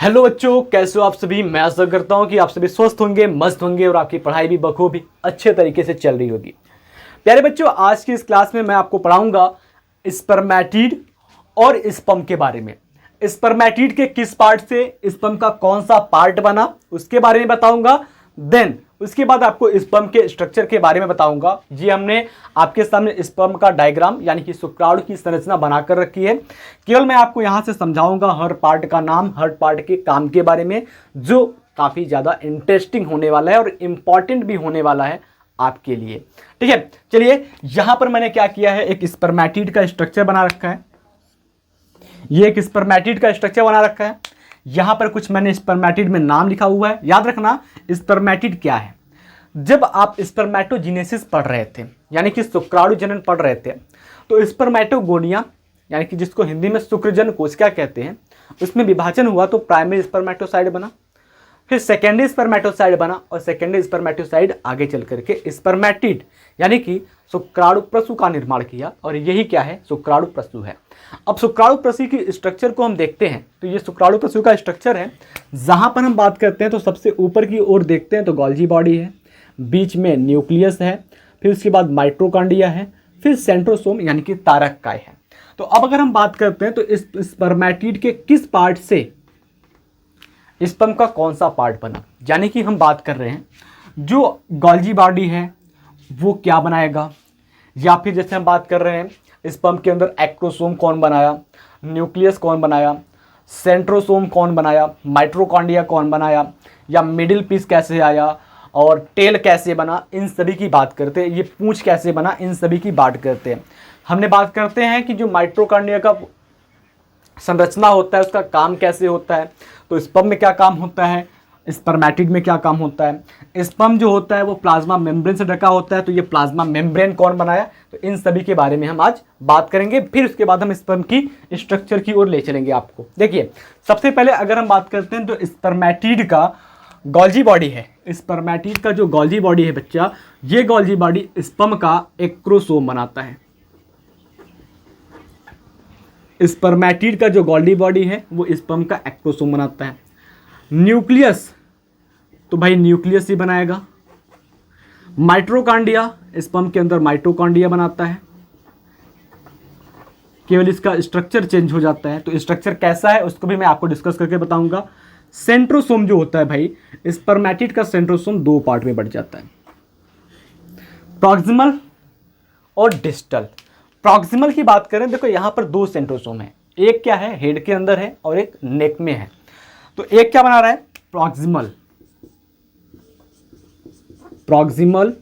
Hello बच्चों, कैसे हो आप सभी। मैं आशा करता हूं कि आप सभी स्वस्थ होंगे, मस्त होंगे और आपकी पढ़ाई भी बखूबी अच्छे तरीके से चल रही होगी। प्यारे बच्चों, आज की इस क्लास में मैं आपको पढ़ाऊंगा स्पर्मेटिड और स्पर्म के बारे में। स्पर्मेटिड के किस पार्ट से स्पर्म का कौन सा पार्ट बना उसके बारे में बताऊंगा। देन उसके बाद आपको स्पर्म के स्ट्रक्चर के बारे में बताऊंगा। जी, हमने आपके सामने स्पर्म का डायग्राम यानी कि शुक्राणु की संरचना बनाकर रखी है। केवल मैं आपको यहां से समझाऊंगा हर पार्ट का नाम, हर पार्ट के काम के बारे में, जो काफी ज्यादा इंटरेस्टिंग होने वाला है और इंपॉर्टेंट भी होने वाला है आपके लिए। ठीक है, चलिए यहां पर मैंने क्या किया है, एक स्पर्मेटिड का स्ट्रक्चर बना रखा है। ये एक स्पर्मेटिड का स्ट्रक्चर बना रखा है। यहां पर कुछ मैंने स्पर्मेटिड में नाम लिखा हुआ है। याद रखना स्पर्मेटिड क्या है। जब आप स्पर्मेटोजेनेसिस पढ़ रहे थे यानी कि शुक्राणु जनन पढ़ रहे थे, तो स्पर्मेटोगोनिया यानी कि जिसको हिंदी में शुक्रजन कोशिका कहते हैं, उसमें विभाजन हुआ तो प्राइमरी स्पर्मेटोसाइड बना, फिर सेकेंडरी स्पर्मेटोसाइड बना और सेकेंडरी स्पर्मेटोसाइड आगे चल करके स्पर्मेटिड यानी कि शुक्राणु प्रसु का निर्माण किया। और यही क्या है, शुक्राणु प्रसु है। अब शुक्राणु प्रसु की स्ट्रक्चर को हम देखते हैं तो ये शुक्राणु प्रसु का स्ट्रक्चर है। जहां पर हम बात करते हैं तो सबसे ऊपर की ओर देखते हैं तो गोल्जी बॉडी है, बीच में न्यूक्लियस है, फिर उसके बाद माइटोकॉन्ड्रिया है, फिर सेंट्रोसोम यानी कि तारक काय है। तो अब अगर हम बात करते हैं तो इस स्पर्मेटिड के किस पार्ट से स्पर्म का कौन सा पार्ट बना, यानी कि हम बात कर रहे हैं जो गोल्जी बॉडी है वो क्या बनाएगा, या फिर जैसे हम बात कर रहे हैं स्पर्म के अंदर एक्रोसोम कौन बनाया, न्यूक्लियस कौन बनाया, सेंट्रोसोम कौन बनाया, माइटोकॉन्ड्रिया कौन बनाया, या मिडिल पीस कैसे आया और टेल कैसे बना, इन सभी की बात करते हैं। ये पूंछ कैसे बना, इन सभी की बात करते हैं। हमने बात करते हैं कि जो माइटोकॉन्ड्रिया का संरचना होता है उसका काम कैसे होता है, तो स्पर्म में क्या काम होता है, स्पर्मेटिड में क्या काम होता है। स्पर्म जो होता है वो प्लाज्मा मेम्ब्रेन से ढका होता है, तो ये प्लाज्मा मेम्ब्रेन कौन बनाया, तो इन सभी के बारे में हम आज बात करेंगे। फिर उसके बाद हम स्पर्म की स्ट्रक्चर की ओर ले चलेंगे आपको। देखिए, सबसे पहले अगर हम बात करते हैं तो स्पर्मेटिड का गोल्जी बॉडी है। स्पर्मेटिड का जो गोल्जी बॉडी है बच्चा, ये गोल्जी बॉडी स्पर्म का एक्रोसोम बनाता है। स्पर्मेटिड का जो गोल्जी बॉडी है वो स्पर्म का एक्रोसोम बनाता है। न्यूक्लियस तो भाई न्यूक्लियस ही बनाएगा। माइटोकॉन्ड्रिया स्पर्म के अंदर माइटोकॉन्ड्रिया बनाता है, केवल इसका स्ट्रक्चर चेंज हो जाता है। तो स्ट्रक्चर कैसा है उसको भी मैं आपको डिस्कस करके बताऊंगा। सेंट्रोसोम जो होता है भाई, स्पर्मेटिड का सेंट्रोसोम दो पार्ट में बढ़ जाता है, प्रॉक्सिमल और डिस्टल। प्रॉक्सिमल की बात करें, देखो यहां पर दो सेंट्रोसोम है, एक क्या है हेड के अंदर है और एक नेक में है। तो एक क्या बना रहा है, प्रॉक्सिमल, प्रॉक्सिमल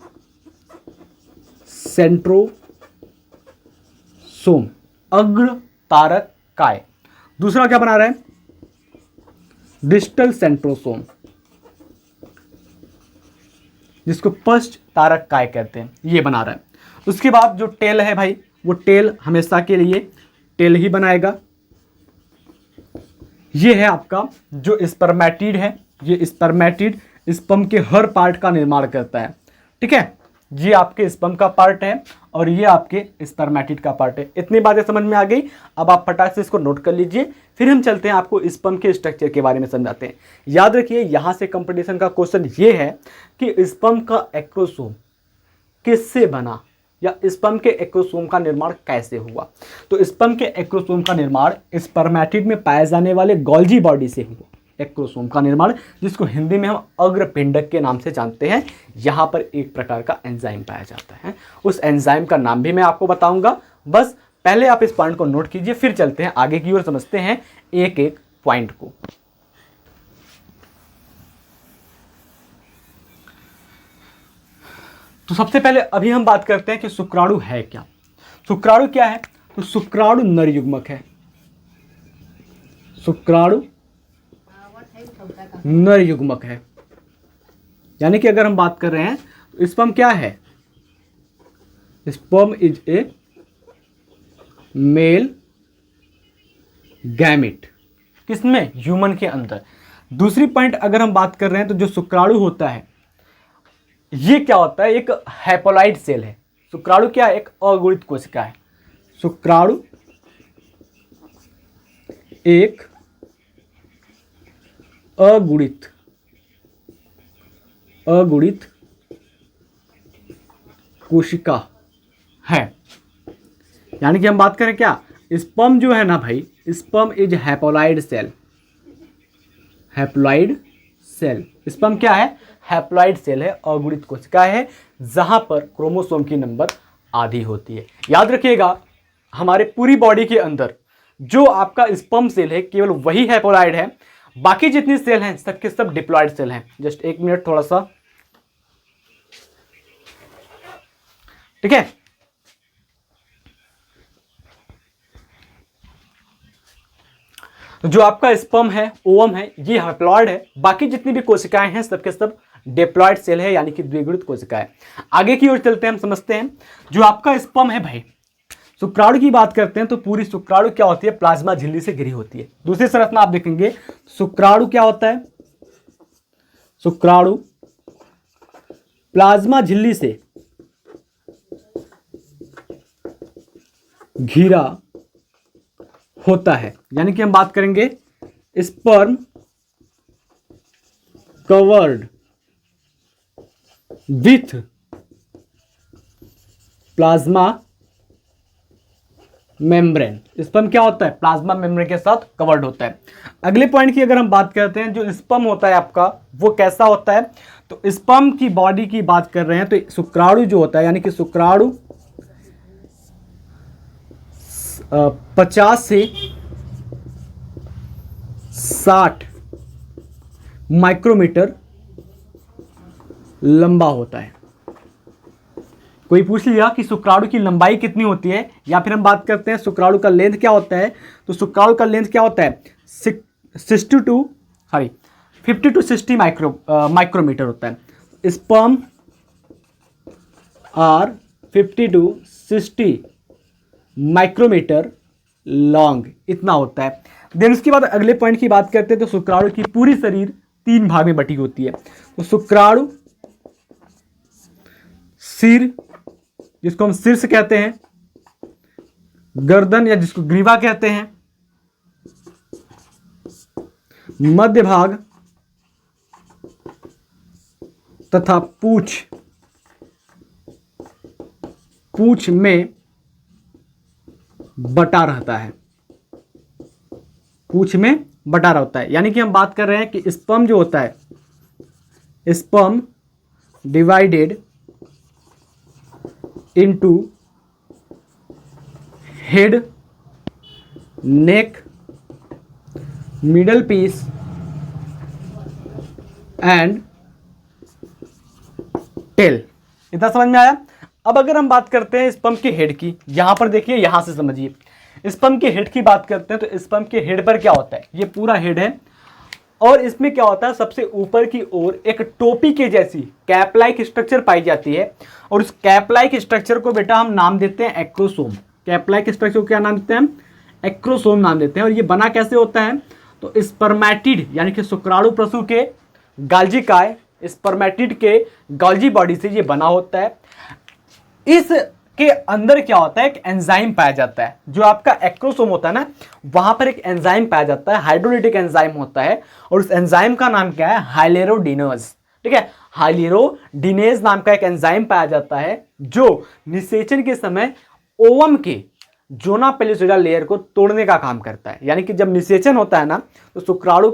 सेंट्रोसोम अग्र तारक काय। दूसरा क्या बना रहा है, डिस्टल सेंट्रोसोम, जिसको पश्च तारक काय कहते हैं, ये बना रहा है। उसके बाद जो टेल है भाई, वो टेल हमेशा के लिए टेल ही बनाएगा। ये है आपका जो स्पर्मेटिड है, ये स्पर्मेटिड स्पर्म के हर पार्ट का निर्माण करता है। ठीक है, ये आपके स्पर्म का पार्ट है और ये आपके स्पर्मेटिड का पार्ट है। इतनी बातें समझ में आ गई। अब आप फटाक से इसको नोट कर लीजिए, फिर हम चलते हैं आपको स्पर्म के स्ट्रक्चर के बारे में समझाते हैं। याद रखिए, यहां से कंपटीशन का क्वेश्चन ये है कि स्पर्म का एक्रोसोम किससे बना या स्पर्म के एक्रोसोम का निर्माण कैसे हुआ। तो स्पर्म के एक्रोसोम का निर्माण स्पर्मेटिड में पाए जाने वाले गोल्जी बॉडी से हुआ। एक्रोसोम का निर्माण, जिसको हिंदी में हम अग्रपिंडक के नाम से जानते हैं, यहां पर एक प्रकार का एंजाइम पाया जाता है। उस एंजाइम का नाम भी मैं आपको बताऊंगा। बस पहले आप इस पॉइंट को नोट कीजिए, फिर चलते हैं आगे की ओर, समझते हैं एक एक पॉइंट को। तो सबसे पहले अभी हम बात करते हैं कि शुक्राणु है क्या। शुक्राणु क्या है, तो शुक्राणु नर युग्मक है। शुक्राणु नर युग्मक है, यानी कि अगर हम बात कर रहे हैं तो स्पर्म क्या है, sperm is a male gamete, किसमें, ह्यूमन के अंदर। दूसरी पॉइंट अगर हम बात कर रहे हैं तो जो शुक्राणु होता है ये क्या होता है, एक हैप्लॉइड सेल है। शुक्राणु क्या है, एक अगुणित कोशिका है। शुक्राणु एक अगुणित कोशिका है। यानी कि हम बात करें क्या, स्पर्म जो है ना भाई, sperm is haploid cell. Haploid cell, sperm क्या है, हैप्लॉइड सेल है, अगुणित कोशिका है, जहां पर क्रोमोसोम की नंबर आधी होती है। याद रखिएगा, हमारे पूरी बॉडी के अंदर जो आपका स्पर्म सेल है केवल वही हैप्लॉइड है, बाकी जितनी सेल हैं सबके सब डिप्लॉइड सेल हैं। जस्ट एक मिनट, थोड़ा सा, ठीक है। जो आपका स्पर्म है, ओवम है, ये हैप्लॉइड है, बाकी जितनी भी कोशिकाएं हैं सबके सब डिप्लॉइड सेल है, यानी कि द्विगुणित कोशिकाएं। आगे की ओर चलते हैं, हम समझते हैं जो आपका स्पर्म है भाई, शुक्राणु की बात करते हैं तो पूरी शुक्राणु क्या होती है, प्लाज्मा झिल्ली से घिरी होती है। दूसरी संरचना आप देखेंगे, शुक्राणु क्या होता है, शुक्राणु प्लाज्मा झिल्ली से घिरा होता है। यानी कि हम बात करेंगे sperm covered with plasma membrane. Sperm क्या होता है, प्लाज्मा मेम्ब्रेन के साथ कवर्ड होता है। अगले पॉइंट की अगर हम बात करते हैं, जो स्पर्म होता है आपका वो कैसा होता है, तो स्पर्म की बॉडी की बात कर रहे हैं तो शुक्राणु जो होता है, यानी कि शुक्राणु 50 से 60 माइक्रोमीटर लंबा होता है। कोई पूछ लिया कि शुक्राणु की लंबाई कितनी होती है, या फिर हम बात करते हैं शुक्राणु का लेंथ क्या होता है, तो शुक्राणु का लेंथ क्या होता है, 50 टू 60 माइक्रोमीटर होता है। Sperm are 50 to 60 micrometre long, इतना होता है। देन उसके बाद अगले पॉइंट की बात करते हैं तो शुक्राणु की पूरी शरीर 3 भाग में बटी होती है। तो शुक्राणु सिर, जिसको हम शीर्ष कहते हैं, गर्दन या जिसको ग्रीवा कहते हैं, मध्य भाग तथा पूंछ में बटा रहता है, पूंछ में बटा रहता है। यानी कि हम बात कर रहे हैं कि स्पर्म जो होता है, sperm divided into head, neck, middle piece and tail. इतना समझ में आया। अब अगर हम बात करते हैं स्पर्म के हेड की, यहां पर देखिए, यहां से समझिए, स्पर्म के हेड की बात करते हैं तो स्पर्म के हेड पर क्या होता है, ये पूरा हेड है, और इसमें क्या होता है, सबसे ऊपर की ओर एक टोपी के जैसी कैप लाइक स्ट्रक्चर पाई जाती है, और उस कैप लाइक स्ट्रक्चर को बेटा हम नाम देते हैं एक्रोसोम। कैप लाइक स्ट्रक्चर को क्या नाम देते हैं, एक्रोसोम नाम देते हैं। और ये बना कैसे होता है, तो स्पर्मेटिड यानी कि शुक्राणु प्रसू के गाल्जिकाय, स्पर्मेटिड के गाल्जी बॉडी से ये बना होता है। इसके अंदर क्या होता है, एक एंजाइम पाया जाता है। जो आपका एक्रोसोम होता है ना, वहां पर एक एंजाइम पाया जाता है, हाइड्रोलिटिक एंजाइम होता है, और उस एंजाइम का नाम क्या है, हाइलेरोडिनेज। ठीक है, हाइलेरोडिनेज नाम का एक एंजाइम पाया जाता है, जो निषेचन के समय ओवम के जोना पेलिसोइडा लेयर को तोड़ने का काम करता है। यानी कि जब निषेचन होता है ना, तो शुक्राणु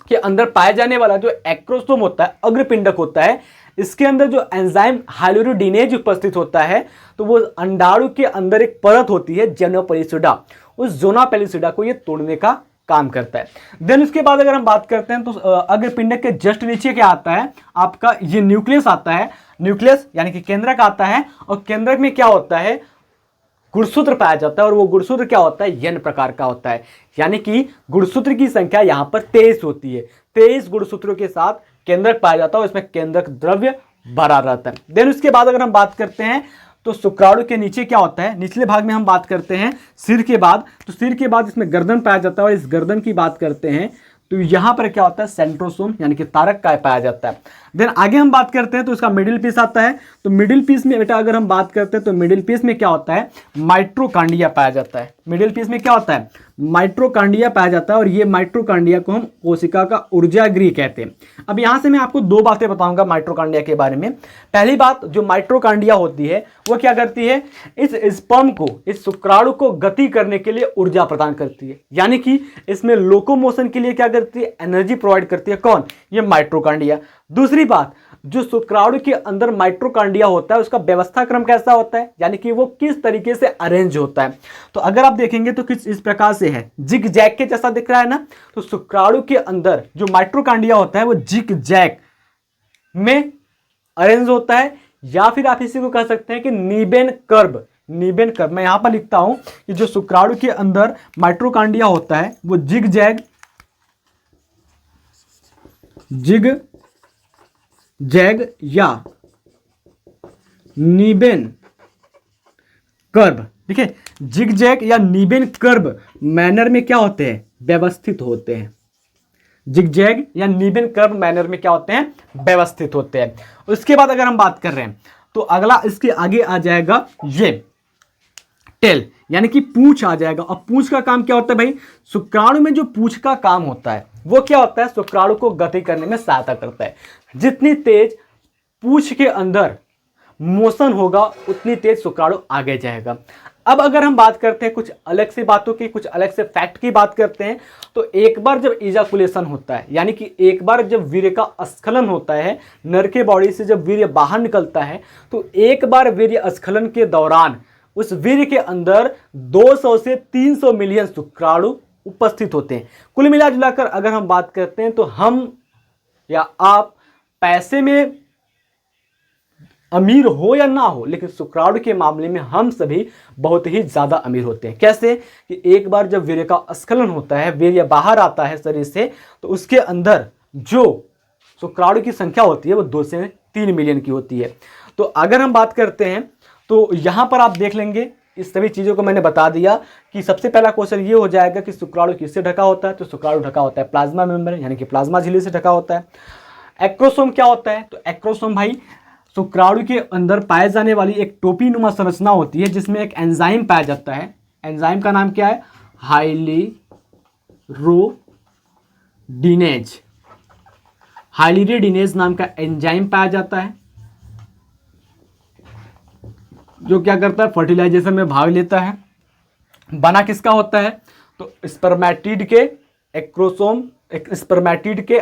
के अंदर पाया जाने वाला जो एक्रोसोम होता है, अग्रपिंडक होता है, इसके अंदर जो एंजाइम हाइलेरोडिनेज उपस्थित होता है, तो वो अंडाणु के अंदर एक परत होती है जोना पेलिसोइडा, उस जोना पेलिसोइडा को ये तोड़ने का काम करता है। देन उसके बाद अगर हम बात करते हैं तो अग्रपिंडक के जस्ट नीचे क्या आता है, आपका ये न्यूक्लियस आता है। न्यूक्लियस यानी कि केंद्रक आता है, और केंद्रक में क्या होता है, गुणसूत्र पाया जाता है, और वो गुणसूत्र क्या होता है, एन प्रकार का होता है। यानी कि गुणसूत्र की संख्या यहां पर 23 होती है। 23 गुणसूत्रों के साथ केंद्रक पाया जाता है, इसमें केंद्रक द्रव्य भरा रहता है। देन उसके बाद अगर हम बात करते हैं तो शुक्राणु के नीचे क्या होता है, निचले भाग में हम बात करते हैं सिर के बाद, तो सिर के बाद इसमें गर्दन पाया जाता है, और इस गर्दन की बात करते हैं तो यहां पर क्या होता है, सेंट्रोसोम यानी कि तारक काय पाया जाता है। देन आगे हम बात करते हैं तो इसका मिडिल पीस आता है। तो मिडिल पीस में बेटा अगर हम बात करते हैं तो मिडिल पीस में क्या होता है, माइट्रोकांडिया पाया जाता है। मिडिल पीस में क्या होता है, माइट्रोकांडिया पाया जाता है, और ये माइट्रोकांडिया को हम कोशिका का ऊर्जा गृह कहते हैं। अब यहां से मैं आपको दो बातें बताऊंगा माइट्रोकांडिया के बारे में। पहली बात, जो माइट्रोकांडिया होती है वो क्या करती है, इस स्पर्म को, इस शुक्राणु को गति करने के लिए ऊर्जा प्रदान करती है, यानी कि इसमें लोकोमोशन के लिए क्या करती है, एनर्जी प्रोवाइड करती है। कौन, ये माइट्रोकांडिया। दूसरी बात, जो शुक्राणु के अंदर माइट्रोकांडिया होता है उसका व्यवस्था क्रम कैसा होता है, यानी कि वो किस तरीके से अरेंज होता है। तो अगर आप देखेंगे तो किस इस प्रकार से है, जिग जैग के जैसा दिख रहा है ना। तो शुक्राणु के अंदर जो माइट्रोकांडिया होता है वो जिग जैग में अरेंज होता है, या फिर आप इसी को कह सकते हैं कि नीबेन कर्व। नीबेन कर्व मैं यहां पर लिखता हूं कि जो शुक्राणु के अंदर माइट्रोकांडिया होता है वो जिग जैग या नीबेन कर्व, ठीक है, जिग जैग या नीबेन कर्व मैनर में क्या होते हैं, व्यवस्थित होते हैं। जिग जैग या नीबेन कर्व मैनर में क्या होते हैं, व्यवस्थित होते हैं। उसके बाद अगर हम बात कर रहे हैं तो अगला इसके आगे आ जाएगा ये टेल, यानी कि पूंछ आ जाएगा। और पूंछ का काम क्या होता है भाई, शुक्राणु में जो पूंछ का काम होता है वो क्या होता है, शुक्राणु को गति करने में सहायता करता है। जितनी तेज पूंछ के अंदर मोशन होगा उतनी तेज शुक्राणु आगे जाएगा। अब अगर हम बात करते हैं कुछ अलग सी बातों की, कुछ अलग से फैक्ट की बात करते हैं, तो एक बार जब इजाकुलेशन होता है, यानी कि एक बार जब वीर्य का स्खलन होता है, नर के बॉडी से जब वीर्य बाहर निकलता है, तो एक बार वीर्य स्खलन के दौरान उस वीर्य के अंदर 200 से 300 मिलियन शुक्राणु उपस्थित होते हैं। कुल मिलाजुलाकर अगर हम बात करते हैं तो हम या आप पैसे में अमीर हो या ना हो, लेकिन शुक्राणु के मामले में हम सभी बहुत ही ज्यादा अमीर होते हैं। कैसे कि एक बार जब वीर्य का स्खलन होता है, वीर्य बाहर आता है शरीर से, तो उसके अंदर जो शुक्राणु की संख्या होती है वो 2 से 3 मिलियन की होती है। तो अगर हम बात करते हैं तो यहां पर आप देख लेंगे, इस सभी चीज़ों को मैंने बता दिया कि सबसे पहला क्वेश्चन ये हो जाएगा कि शुक्राणु किससे ढका होता है। तो शुक्राणु ढका होता है प्लाज्मा मेम्ब्रेन, यानी कि प्लाज्मा झिल्ली से ढका होता है। एक्रोसोम क्या होता है, तो एक्रोसोम भाई शुक्राणु के अंदर पाए जाने वाली एक टोपी नुमा संरचना होती है जिसमें एक एंजाइम पाया जाता है। एंजाइम का नाम क्या है, हाइलिरिडिनेज नाम का एंजाइम पाया जाता है, जो क्या करता है, फर्टिलाइजेशन में भाग लेता है। बना किसका होता है, तो स्पर्मेटिड के एक्रोसोम, स्पर्मेटिड के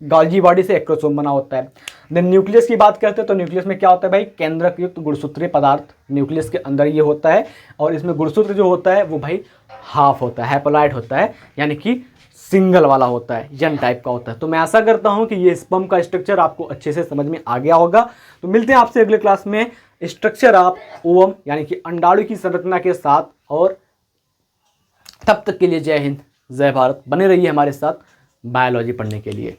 गॉल्जी बॉडी से एक्रोसोम बना होता है। देन न्यूक्लियस की बात करते हैं तो न्यूक्लियस में क्या होता है भाई, केंद्रक युक्त गुणसूत्रीय पदार्थ न्यूक्लियस के अंदर ये होता है, और इसमें गुणसूत्र जो होता है वो भाई हाफ होता है, हैप्लॉइड होता है, यानी कि सिंगल वाला होता है, यन टाइप का होता है। तो मैं आशा करता हूं कि ये स्पर्म का स्ट्रक्चर आपको अच्छे से समझ में आ गया होगा। तो मिलते हैं आपसे अगले क्लास में स्ट्रक्चर ऑफ ओवम, यानी कि अंडाणु की संरचना के साथ। और तब तक के लिए जय हिंद, जय भारत। बने रहिए हमारे साथ बायोलॉजी पढ़ने के लिए।